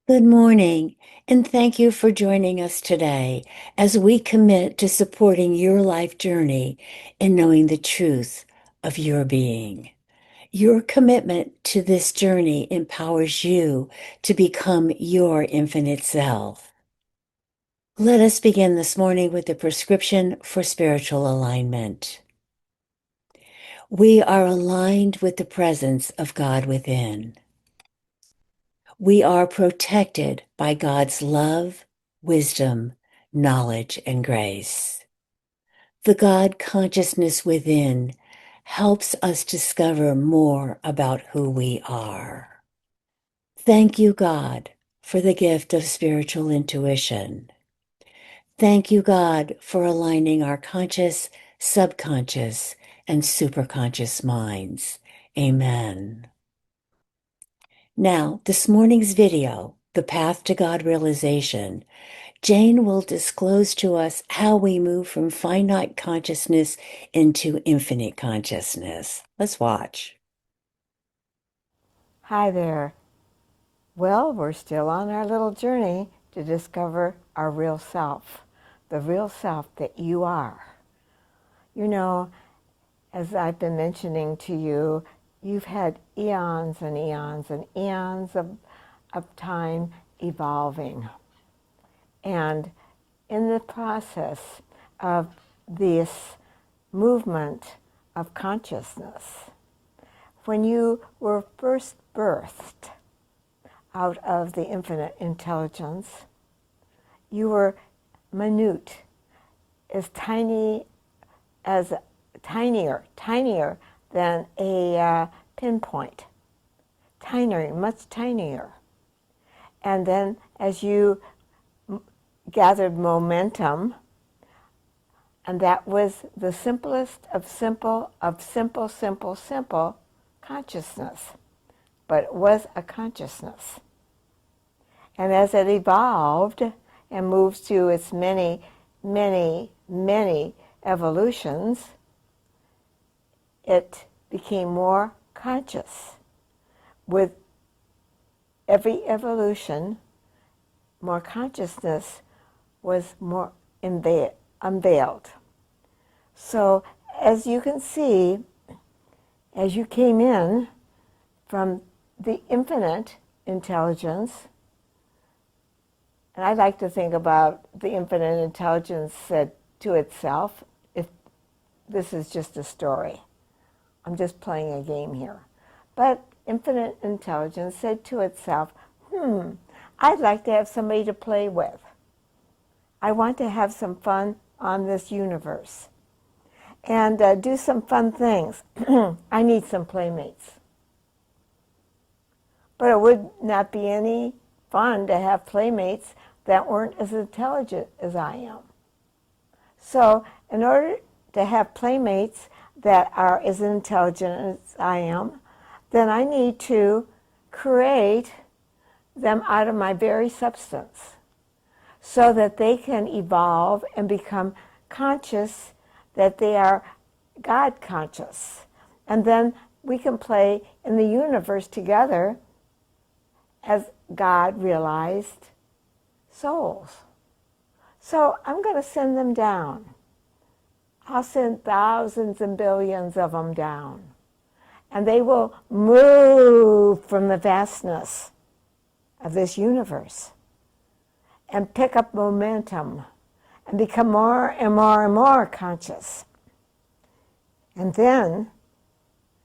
Good morning, and thank you for joining us today as we commit to supporting your life journey and knowing the truth of your being. Your commitment to this journey empowers you to become your infinite self. Let us begin this morning with the prescription for spiritual alignment. We are aligned with the presence of God within. We are protected by God's love, wisdom, knowledge, and grace. The God consciousness within helps us discover more about who we are. Thank you, God, for the gift of spiritual intuition. Thank you, God, for aligning our conscious, subconscious, and superconscious minds. Amen. Now, this morning's video, The Path to God Realization, Jane will disclose to us how we move from finite consciousness into infinite consciousness. Let's watch. Hi there. Well, we're still on our little journey to discover our real self, the real self that you are. You know, as I've been mentioning to you, you've had eons and eons and eons of time evolving. And in the process of this movement of consciousness, when you were first birthed out of the infinite intelligence, you were minute, as tiny as tinier than a pinpoint, tinier, much tinier. And then as you gathered momentum, and that was the simplest of simple consciousness, but it was a consciousness. And as it evolved and moved through its many evolutions, it became more conscious. With every evolution, more consciousness was more unveiled. So as you can see, as you came in from the infinite intelligence, and I like to think about the infinite intelligence said to itself, if this is just a story, I'm just playing a game here. But infinite intelligence said to itself, I'd like to have somebody to play with. I want to have some fun on this universe and do some fun things. I need some playmates. But it would not be any fun to have playmates that weren't as intelligent as I am. So in order to have playmates that are as intelligent as I am, then I need to create them out of my very substance so that they can evolve and become conscious that they are God conscious. And then we can play in the universe together as God realized souls. So I'm going to send them down. I'll send thousands and billions of them down. And they will move from the vastness of this universe and pick up momentum and become more and more and more conscious. And then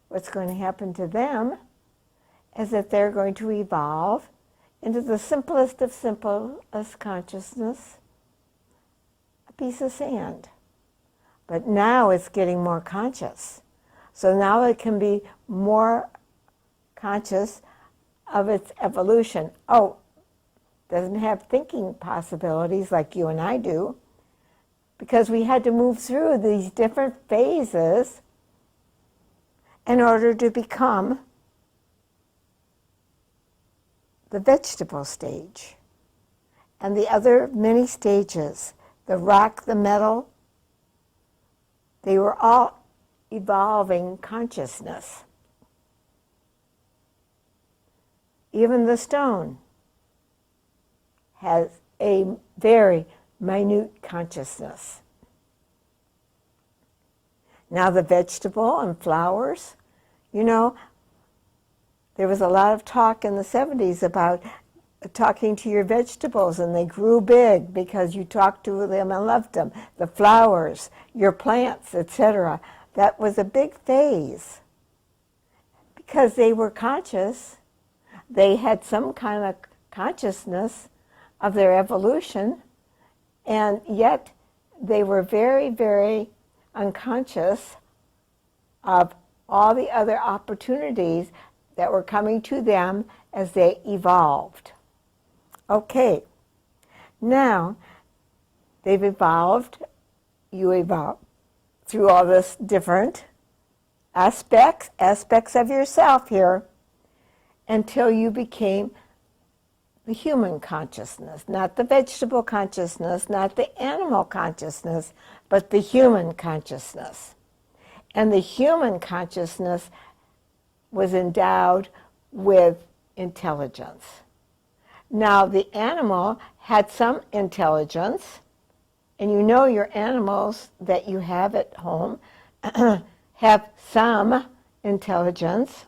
what's going to happen to them is that they're going to evolve into the simplest of simplest consciousness, a piece of sand. But now it's getting more conscious. So now it can be more conscious of its evolution. Oh, doesn't have thinking possibilities like you and I do, because we had to move through these different phases in order to become the vegetable stage. And the other many stages, the rock, the metal, they were all evolving consciousness. Even the stone has a very minute consciousness. Now the vegetable and flowers, you know, there was a lot of talk in the 70s about talking to your vegetables, and they grew big because you talked to them and loved them. The flowers, your plants, etc. That was a big phase because they were conscious. They had some kind of consciousness of their evolution, and yet they were very, very unconscious of all the other opportunities that were coming to them as they evolved. Okay, now they've evolved, you evolved through all this different aspects of yourself here until you became the human consciousness, not the vegetable consciousness, not the animal consciousness, but the human consciousness. And the human consciousness was endowed with intelligence. Now, the animal had some intelligence, and you know your animals that you have at home have some intelligence.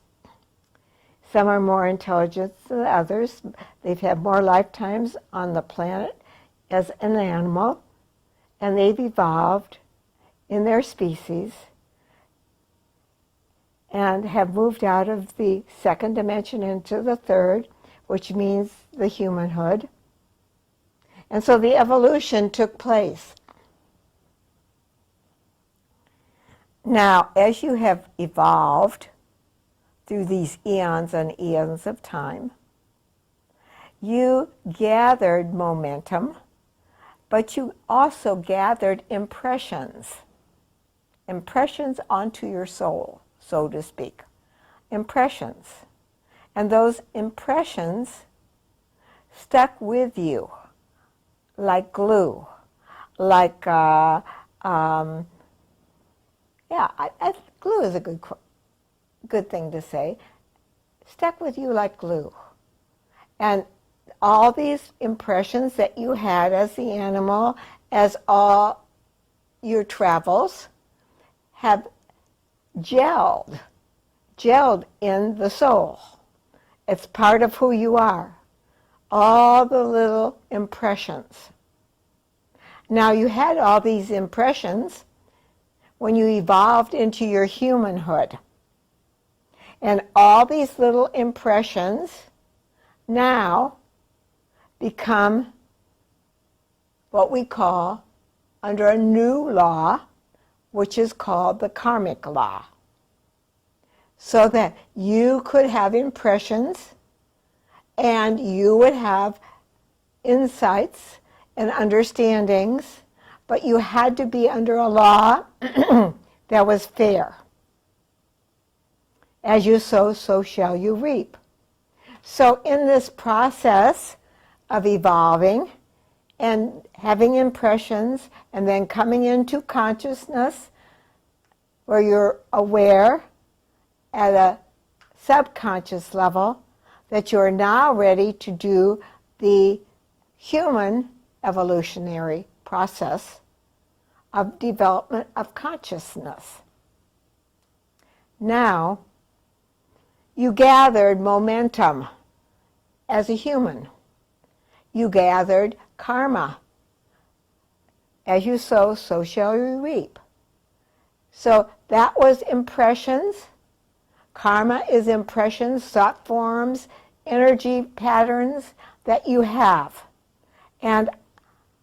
Some are more intelligent than others. They've had more lifetimes on the planet as an animal, and they've evolved in their species and have moved out of the second dimension into the third, which means the humanhood. And so the evolution took place. Now, as you have evolved through these eons and eons of time, you gathered momentum, but you also gathered impressions onto your soul, so to speak. Impressions. And those impressions stuck with you like glue, like, glue is a good thing to say, stuck with you like glue. And all these impressions that you had as the animal, as all your travels, have gelled in the soul. It's part of who you are. All the little impressions. Now, you had all these impressions when you evolved into your humanhood. And all these little impressions now become what we call, under a new law, which is called the karmic law. So that you could have impressions and you would have insights and understandings, but you had to be under a law that was fair. As you sow, so shall you reap. So in this process of evolving and having impressions and then coming into consciousness where you're aware at a subconscious level that you're now ready to do the human evolutionary process of development of consciousness. Now, you gathered momentum as a human. You gathered karma. As you sow, so shall you reap. So that was impressions. Karma is impressions, thought forms, energy patterns that you have. And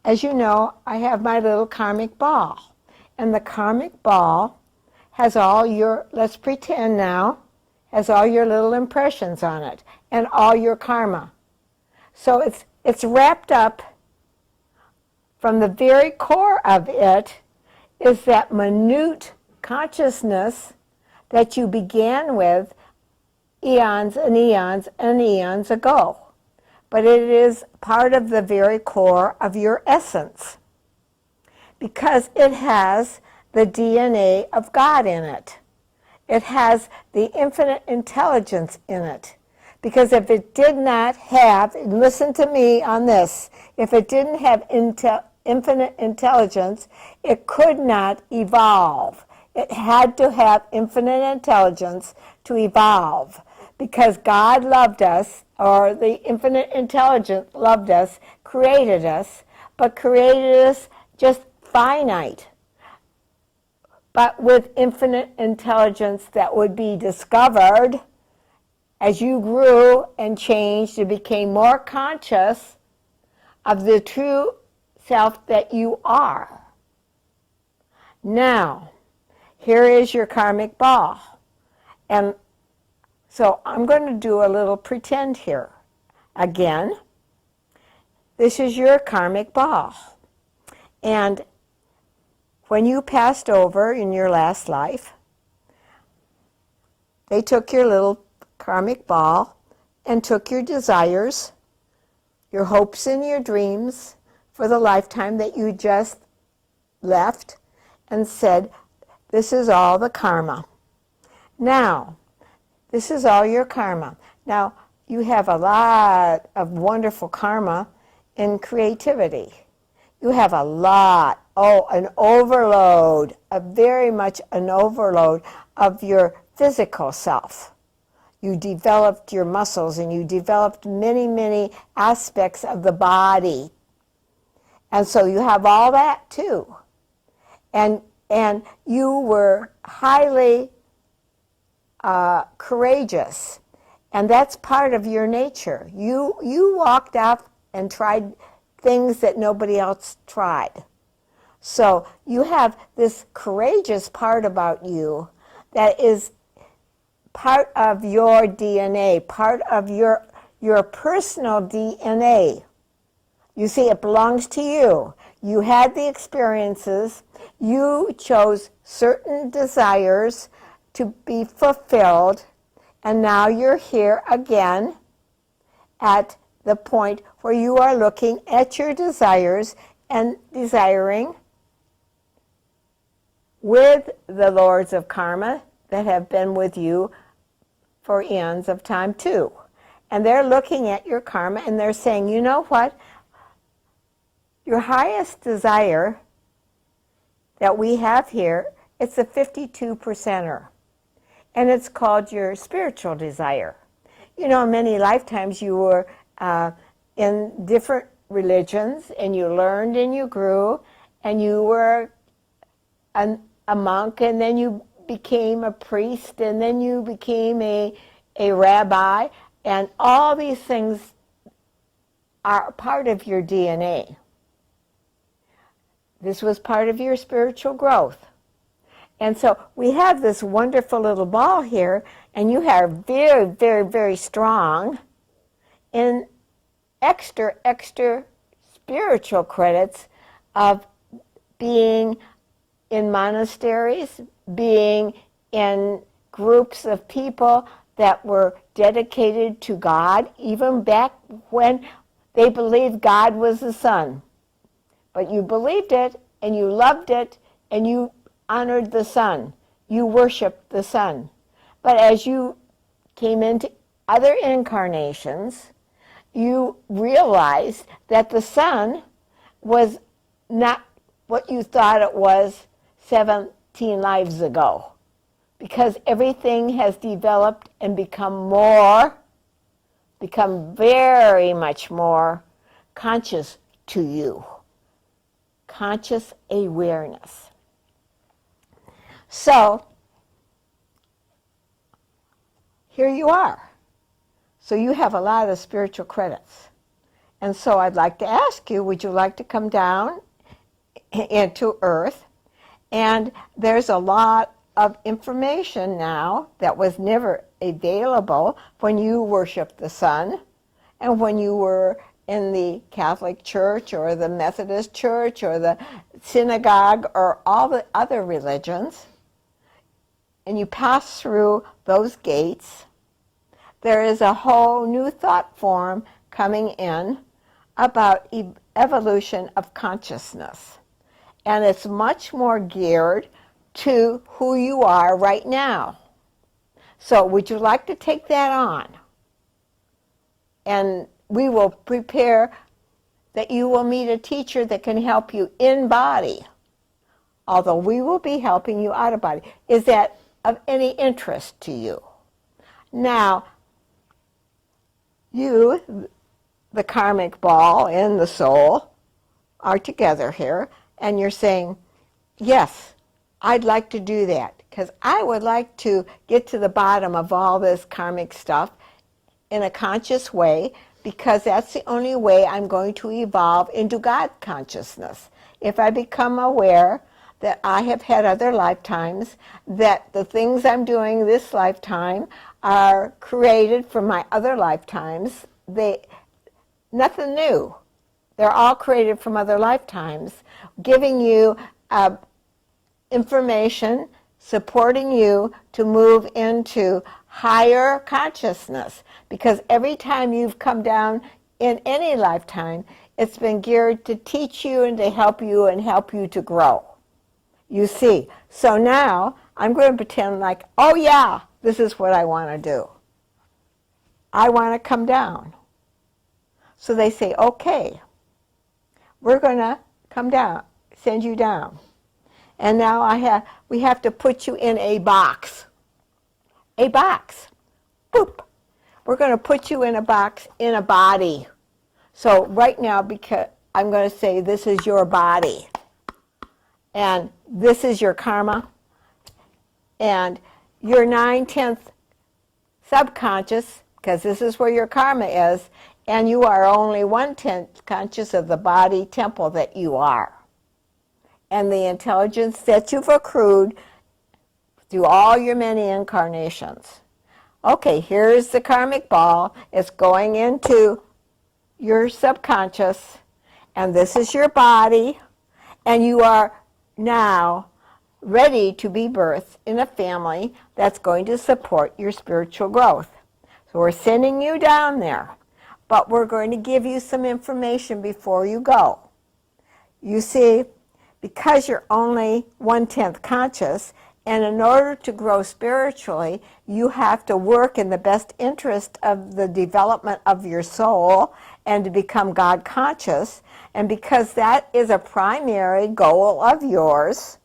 as you know, I have my little karmic ball. And the karmic ball has all your, let's pretend now, has all your little impressions on it and all your karma. So it's wrapped up from the very core of it is that minute consciousness that you began with eons and eons and eons ago. But it is part of the very core of your essence because it has the DNA of God in it. It has the infinite intelligence in it Because if it did not have, and listen to me on this, if it didn't have infinite intelligence, it could not evolve. It had to have infinite intelligence to evolve. Because God loved us, or the infinite intelligence loved us, created us, but created us just finite, but with infinite intelligence that would be discovered as you grew and changed and became more conscious of the true self that you are. Now, here is your karmic ball. And so I'm going to do a little pretend here. Again, this is your karmic ball. And when you passed over in your last life, they took your little karmic ball and took your desires, your hopes and your dreams for the lifetime that you just left, and said, this is all the karma. Now, this is all your karma. Now, you have a lot of wonderful karma in creativity. You have a lot, an overload, very much an overload of your physical self. You developed your muscles and you developed many, many aspects of the body. And so you have all that too. And you were highly courageous. And that's part of your nature. You walked out and tried things that nobody else tried. So you have this courageous part about you that is part of your DNA, part of your personal DNA. You see, it belongs to you. You had the experiences. You chose certain desires to be fulfilled, and now you're here again at the point where you are looking at your desires and desiring with the lords of karma that have been with you for eons of time too. And they're looking at your karma and they're saying, you know what? Your highest desire that we have here, it's a 52%er. And it's called your spiritual desire. You know, many lifetimes you were in different religions and you learned and you grew and you were a monk and then you became a priest and then you became a rabbi, and all these things are part of your DNA. This was part of your spiritual growth. And so we have this wonderful little ball here, and you are very, very, very strong in extra spiritual credits of being in monasteries, being in groups of people that were dedicated to God, even back when they believed God was the sun. But you believed it, and you loved it, and you honored the sun. You worshiped the sun. But as you came into other incarnations, you realized that the sun was not what you thought it was 17 lives ago, because everything has developed and become very much more conscious to you. Conscious awareness. So, here you are. So you have a lot of spiritual credits. And so I'd like to ask you, would you like to come down into Earth? And there's a lot of information now that was never available when you worshiped the sun and when you were in the Catholic Church or the Methodist Church or the synagogue or all the other religions, and you pass through those gates, there is a whole new thought form coming in about evolution of consciousness. And it's much more geared to who you are right now. So would you like to take that on? and we will prepare that you will meet a teacher that can help you in body, although we will be helping you out of body. Is that of any interest to you? Now, you, the karmic ball and the soul, are together here, and you're saying, yes, I'd like to do that, because I would like to get to the bottom of all this karmic stuff in a conscious way, because that's the only way I'm going to evolve into God consciousness. If I become aware that I have had other lifetimes, that the things I'm doing this lifetime are created from my other lifetimes, nothing new. They're all created from other lifetimes, giving you information, supporting you to move into higher consciousness. Because every time you've come down in any lifetime, it's been geared to teach you and to help you to grow. You see. So now I'm going to pretend like, oh yeah, this is what I want to do. I want to come down. So they say, okay, we're going to come down, send you down. And now we have to put you in a box. A box. Boop. We're going to put you in a box in a body. So right now, because I'm going to say this is your body. And this is your karma. And your 9/10 subconscious, because this is where your karma is, and you are only 1/10 conscious of the body temple that you are. And the intelligence that you've accrued through all your many incarnations. Okay, here's the karmic ball. It's going into your subconscious, and this is your body, and you are now ready to be birthed in a family that's going to support your spiritual growth. So we're sending you down there, but we're going to give you some information before you go. You see, because you're only 1/10 conscious, and in order to grow spiritually, you have to work in the best interest of the development of your soul and to become God conscious. And because that is a primary goal of yours,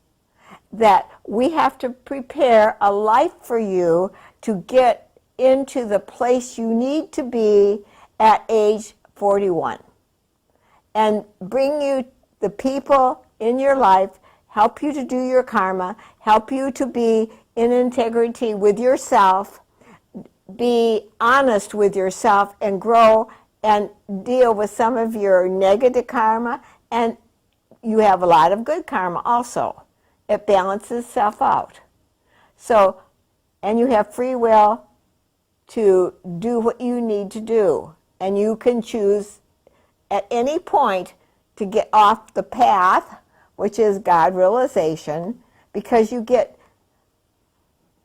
that we have to prepare a life for you to get into the place you need to be at age 41. And bring you the people in your life, help you to do your karma, help you to be in integrity with yourself, be honest with yourself, and grow and deal with some of your negative karma. And you have a lot of good karma also. It balances itself out. So, and you have free will to do what you need to do. And you can choose at any point to get off the path, which is God realization, because you get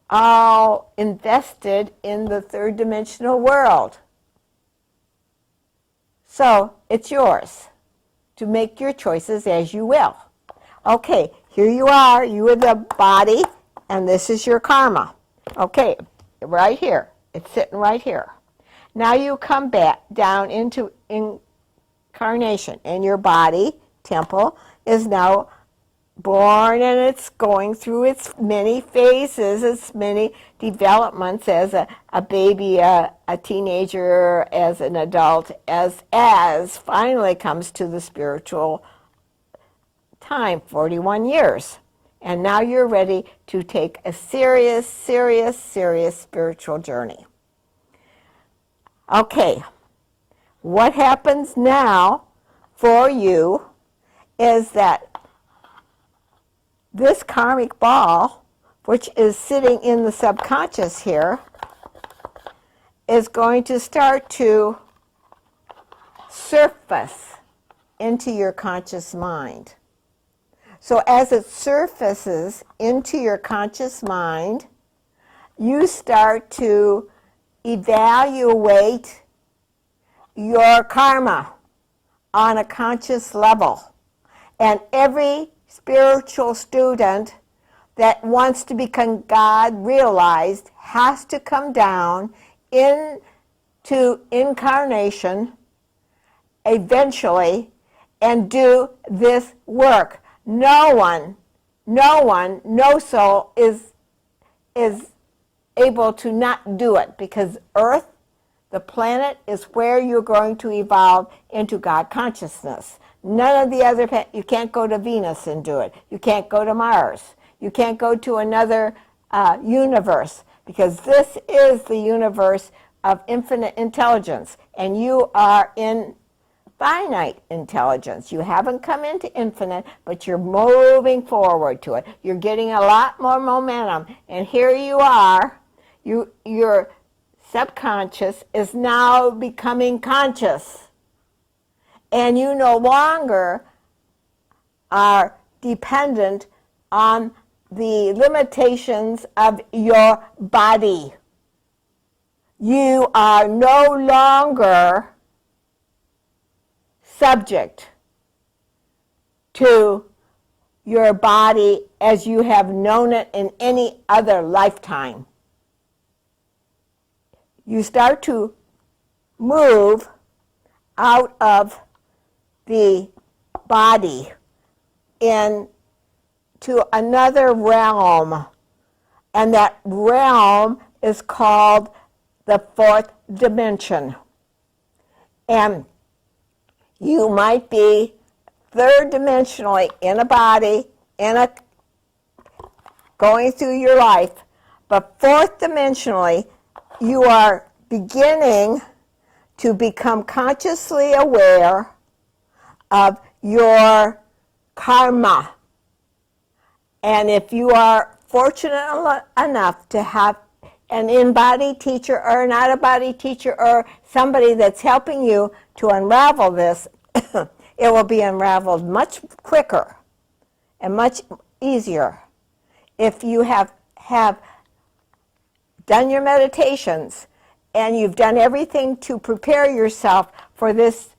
all invested in the third dimensional world. So it's yours to make your choices as you will. Okay, here you are the body, and this is your karma. Okay, right here. It's sitting right here. Now you come back down into incarnation, and your body, temple, is now born, and it's going through its many phases, its many developments as a baby, a teenager, as an adult, as finally comes to the spiritual time, 41 years. And now you're ready to take a serious spiritual journey. Okay, what happens now for you is that this karmic ball, which is sitting in the subconscious here, is going to start to surface into your conscious mind. So as it surfaces into your conscious mind, you start to evaluate your karma on a conscious level. And every spiritual student that wants to become God realized has to come down into to incarnation eventually and do this work. No soul is able to not do it, because Earth, the planet, is where you're going to evolve into God consciousness. None of the other, you can't go to Venus and do it. You can't go to Mars. You can't go to another universe, because this is the universe of infinite intelligence, and you are in finite intelligence. You haven't come into infinite, but you're moving forward to it. You're getting a lot more momentum, and here you are. Your subconscious is now becoming conscious, and you no longer are dependent on the limitations of your body. You are no longer subject to your body as you have known it in any other lifetime. You start to move out of the body into another realm, and that realm is called the fourth dimension. And you might be third dimensionally in a body, going through your life, but fourth dimensionally, you are beginning to become consciously aware of your karma. And if you are fortunate enough to have an in-body teacher or an out-of-body teacher or somebody that's helping you to unravel this, it will be unraveled much quicker and much easier if you have done your meditations and you've done everything to prepare yourself for this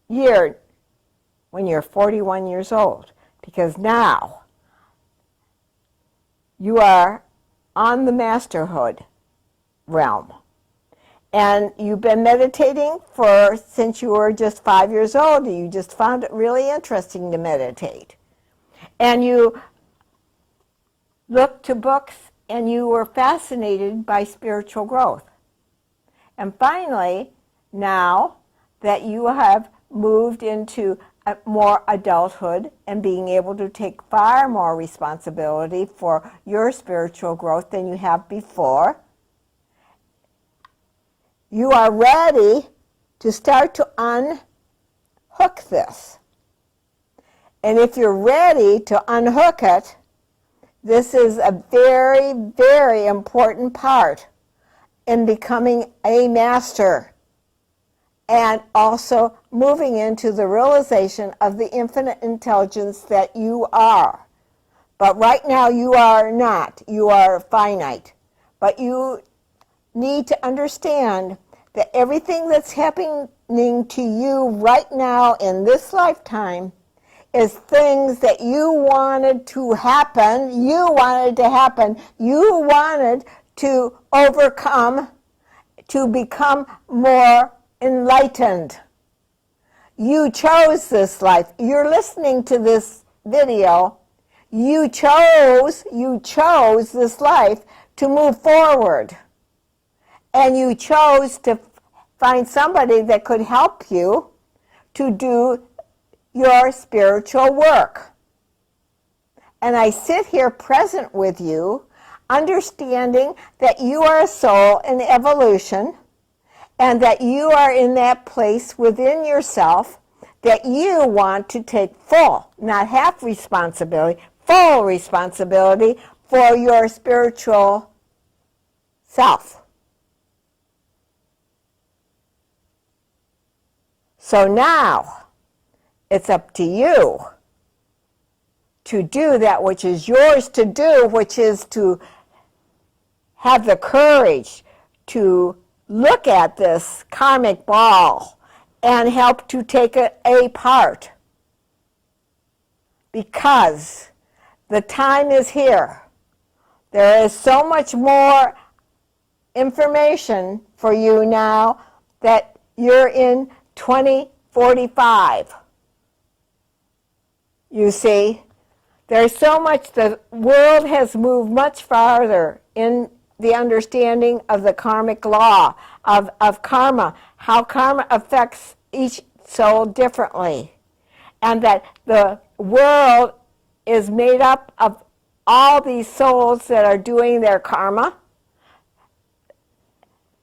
year when you're 41 years old. Because now you are on the masterhood realm. And you've been meditating since you were just 5 years old. You just found it really interesting to meditate. And you looked to books and you were fascinated by spiritual growth. And finally, now that you have moved into more adulthood and being able to take far more responsibility for your spiritual growth than you have before, you are ready to start to unhook this. And if you're ready to unhook it, this is a very, very important part in becoming a master and also moving into the realization of the infinite intelligence that you are. But right now you are not. You are finite. But you need to understand that everything that's happening to you right now in this lifetime is things that you wanted to happen. You wanted to happen. You wanted to overcome, to become more enlightened. You chose this life. You're listening to this video. You chose this life to move forward. And you chose to find somebody that could help you to do your spiritual work. And I sit here present with you, understanding that you are a soul in evolution, and that you are in that place within yourself that you want to take full, not half responsibility, full responsibility for your spiritual self. So now, it's up to you to do that which is yours to do, which is to have the courage to look at this karmic ball and help to take it apart. Because the time is here. There is so much more information for you now that you're in 2045. You see, there's so much, the world has moved much farther in the understanding of the karmic law, of karma, how karma affects each soul differently, and that the world is made up of all these souls that are doing their karma.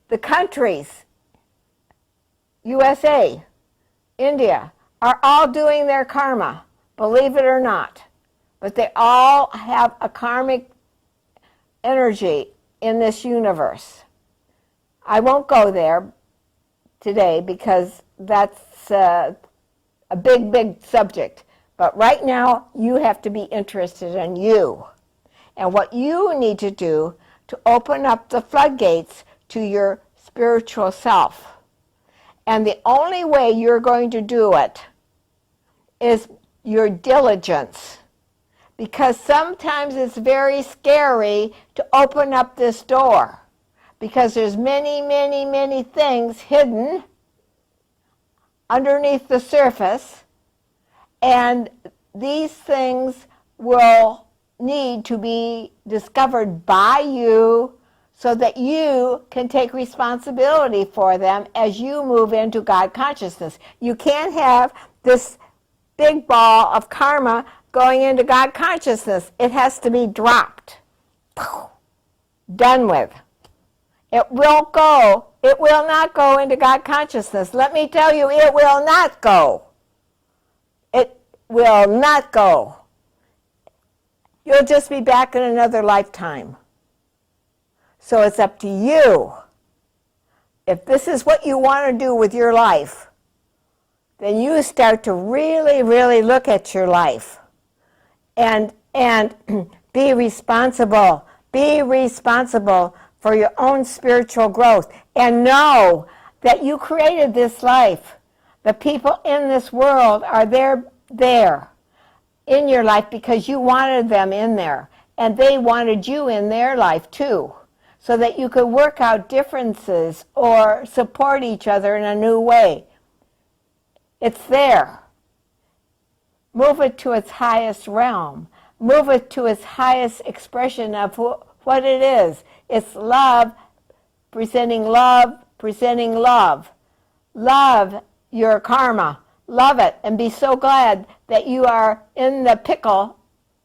The countries, USA, India, are all doing their karma, believe it or not. But they all have a karmic energy in this universe. I won't go there today because that's a big, big subject. But right now, you have to be interested in you and what you need to do to open up the floodgates to your spiritual self. And the only way you're going to do it is your diligence. Because sometimes it's very scary to open up this door. Because there's many, many, many things hidden underneath the surface. And these things will need to be discovered by you so that you can take responsibility for them as you move into God consciousness. You can't have this big ball of karma going into God consciousness. It has to be dropped, done with. It will not go into God consciousness. Let me tell you, it will not go. It will not go. You'll just be back in another lifetime. So it's up to you. If this is what you want to do with your life, then you start to really, really look at your life and be responsible. Be responsible for your own spiritual growth. And know that you created this life. The people in this world are there in your life because you wanted them in there. And they wanted you in their life too, so that you could work out differences or support each other in a new way. It's there. Move it to its highest realm. Move it to its highest expression of what it is. It's love, presenting love, presenting love. Love your karma. Love it and be so glad that you are in the pickle,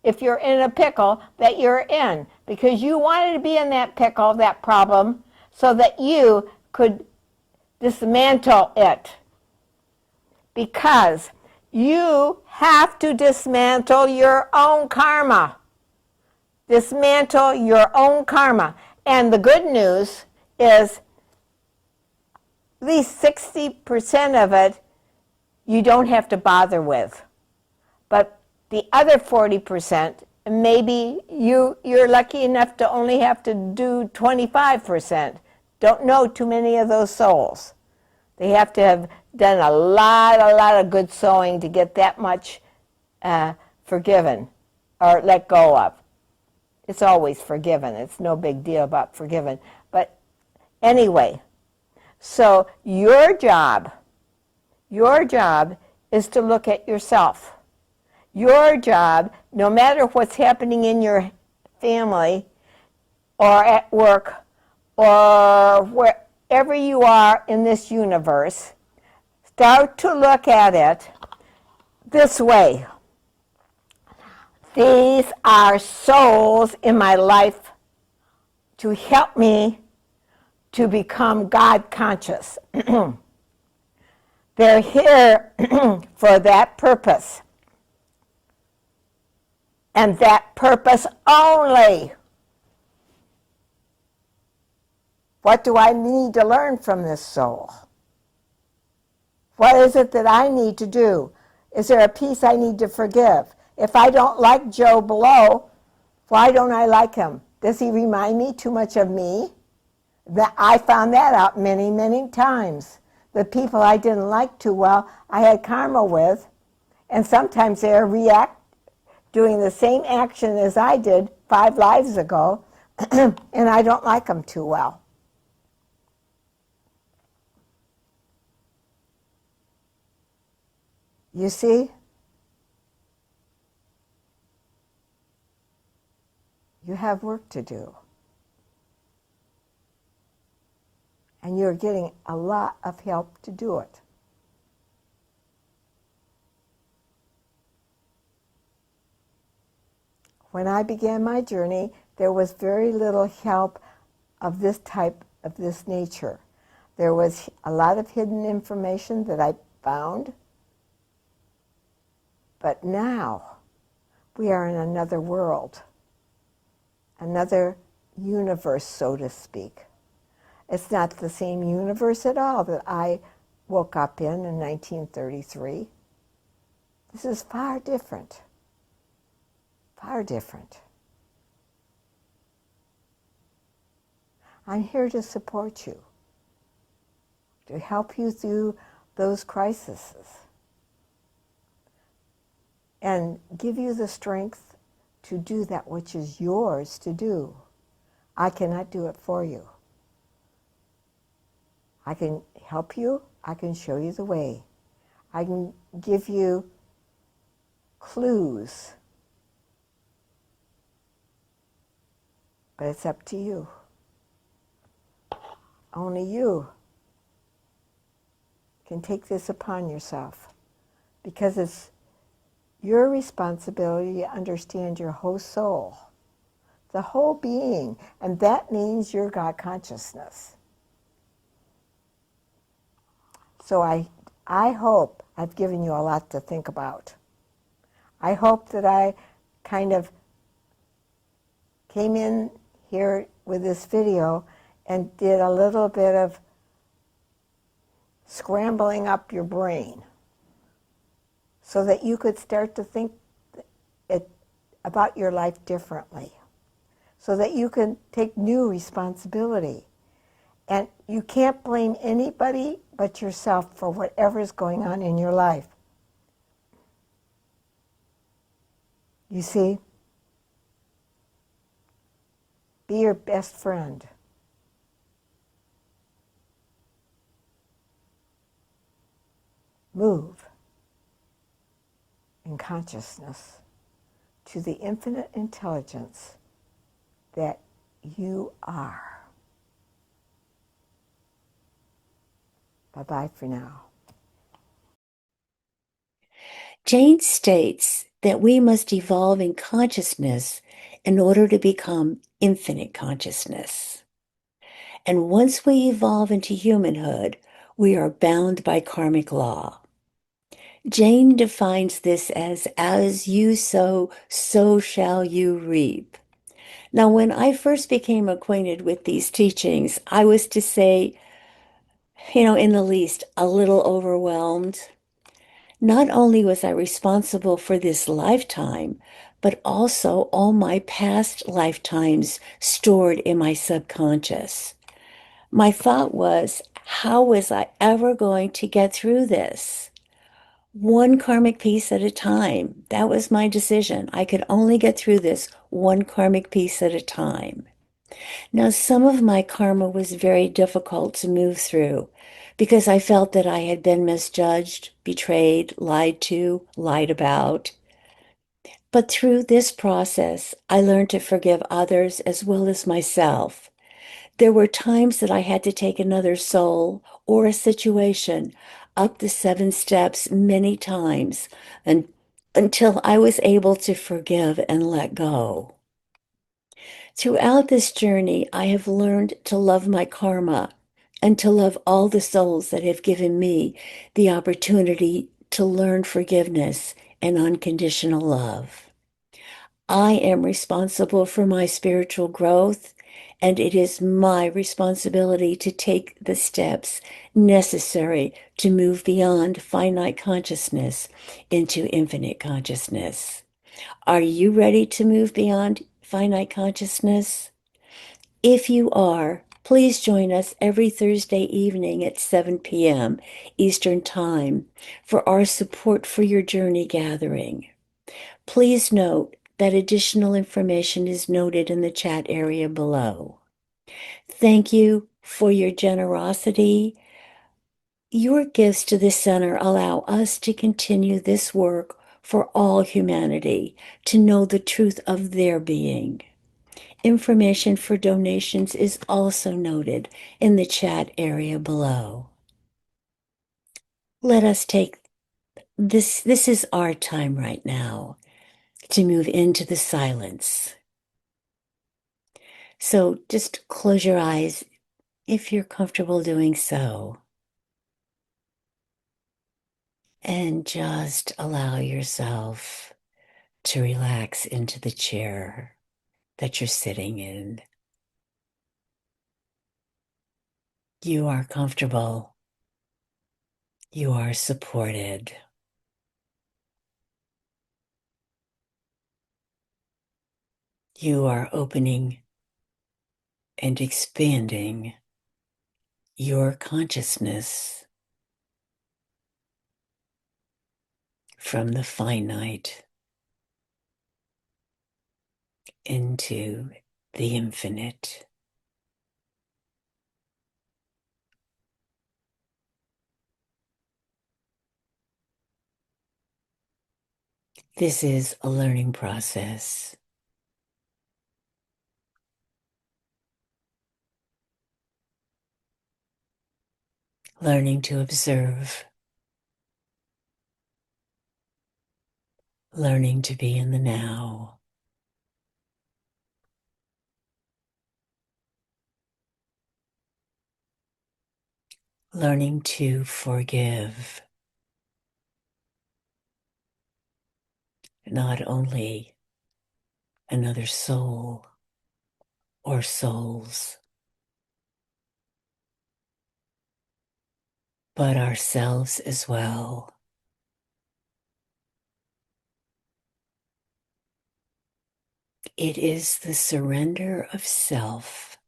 if you're in a pickle, that you're in. Because you wanted to be in that pickle, that problem, so that you could dismantle it. Because you have to dismantle your own karma. Dismantle your own karma. And the good news is at least 60% of it you don't have to bother with. But the other 40%, maybe you're lucky enough to only have to do 25%. Don't know too many of those souls. They have to have done a lot of good sowing to get that much forgiven or let go of. It's always forgiven. It's no big deal about forgiven. But anyway, so your job is to look at yourself. Your job, no matter what's happening in your family or at work or wherever you are in this universe, start to look at it this way. These are souls in my life to help me to become God conscious. They're here for that purpose. And that purpose only. What do I need to learn from this soul? What is it that I need to do? Is there a piece I need to forgive? If I don't like Joe below, why don't I like him? Does he remind me too much of me? That I found that out many, many times. The people I didn't like too well, I had karma with, and sometimes they're doing the same action as I did 5 lives ago, and I don't like them too well. You see, you have work to do. And you're getting a lot of help to do it. When I began my journey, there was very little help of this type, of this nature. There was a lot of hidden information that I found. But now we are in another world, another universe, so to speak. It's not the same universe at all that I woke up in 1933. This is far different. Far different. I'm here to support you, to help you through those crises, and give you the strength to do that which is yours to do. I cannot do it for you. I can help you. I can show you the way. I can give you clues. But it's up to you. Only you can take this upon yourself, because it's your responsibility to understand your whole soul, the whole being, and that means your God consciousness. So I hope I've given you a lot to think about. I hope that I kind of came in here with this video and did a little bit of scrambling up your brain so that you could start to think about your life differently, so that you can take new responsibility. And you can't blame anybody but yourself for whatever is going on in your life. You see? Be your best friend. Move in consciousness to the infinite intelligence that you are. Bye-bye for now. Jane states that we must evolve in consciousness in order to become infinite consciousness. And once we evolve into humanhood, we are bound by karmic law. Jane defines this as you sow, so shall you reap. Now, when I first became acquainted with these teachings, I was, to say, in the least, a little overwhelmed. Not only was I responsible for this lifetime, but also all my past lifetimes stored in my subconscious. My thought was, how was I ever going to get through this? One karmic piece at a time. That was my decision. I could only get through this one karmic piece at a time. Now, some of my karma was very difficult to move through because I felt that I had been misjudged, betrayed, lied to, lied about. But through this process, I learned to forgive others as well as myself. There were times that I had to take another soul or a situation up the 7 steps many times until I was able to forgive and let go. Throughout this journey, I have learned to love my karma and to love all the souls that have given me the opportunity to learn forgiveness and unconditional love. I am responsible for my spiritual growth, and it is my responsibility to take the steps necessary to move beyond finite consciousness into infinite consciousness. Are you ready to move beyond finite consciousness? If you are, please join us every Thursday evening at 7 p.m. Eastern Time for our Support for Your Journey gathering. Please note that additional information is noted in the chat area below. Thank you for your generosity Your gifts to the center allow us to continue this work for all humanity to know the truth of their being. Information for donations is also noted in the chat area below. Let us take this is our time right now to move into the silence. So just close your eyes if you're comfortable doing so. And just allow yourself to relax into the chair that you're sitting in. You are comfortable. You are supported. You are opening and expanding your consciousness from the finite into the infinite. This is a learning process, learning to observe, learning to be in the now, learning to forgive not only another soul or souls, but ourselves as well. It is the surrender of self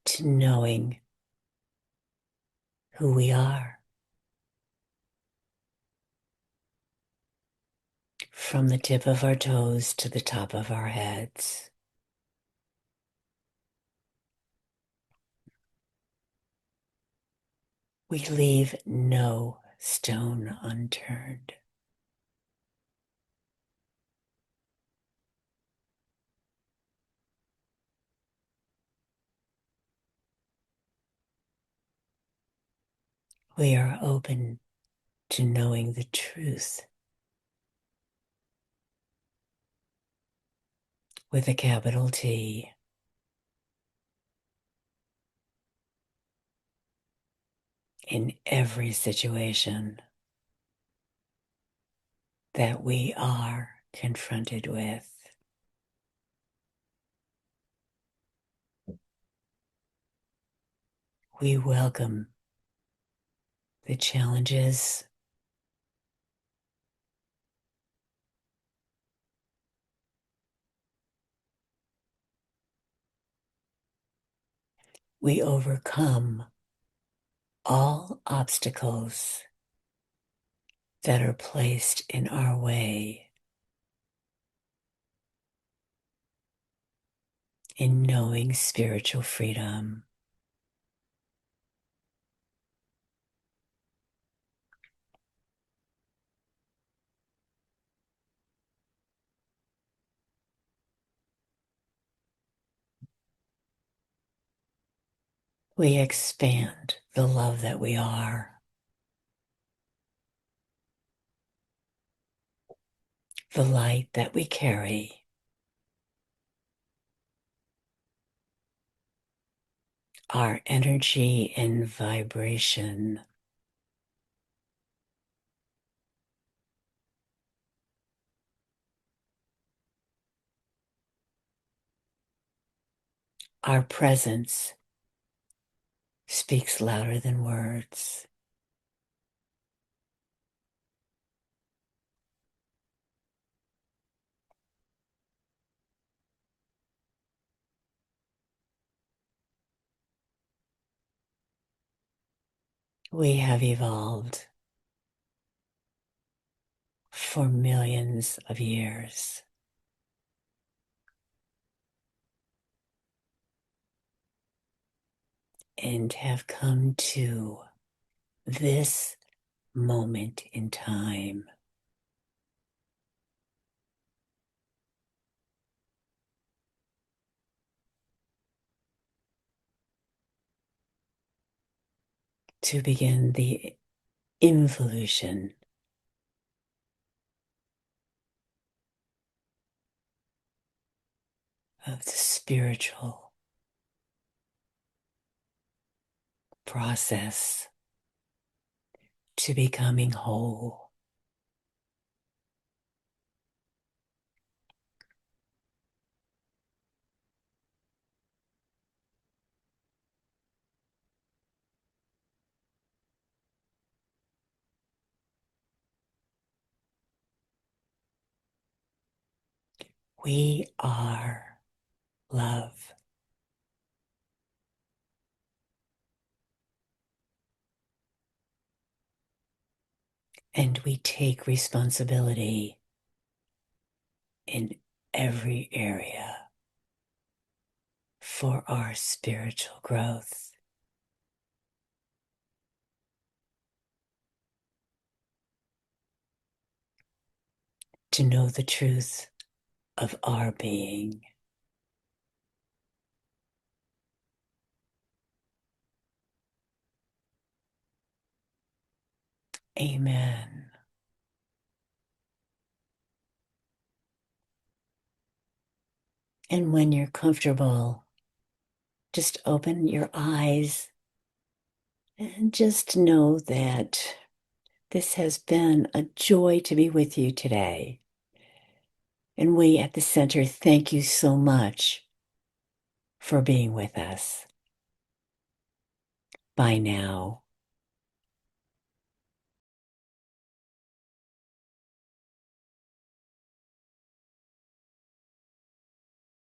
to knowing who we are from the tip of our toes to the top of our heads. We leave no stone unturned. We are open to knowing the truth with a capital T in every situation that we are confronted with. We welcome the challenges. We overcome all obstacles that are placed in our way in knowing spiritual freedom. We expand the love that we are, the light that we carry, our energy and vibration. Our presence speaks louder than words. We have evolved for millions of years. and have come to this moment in time. To begin the involution of the spiritual process to becoming whole. We are love. And we take responsibility in every area for our spiritual growth. To know the truth of our being. Amen. And when you're comfortable, just open your eyes and just know that this has been a joy to be with you today. And we at the center thank you so much for being with us. Bye now.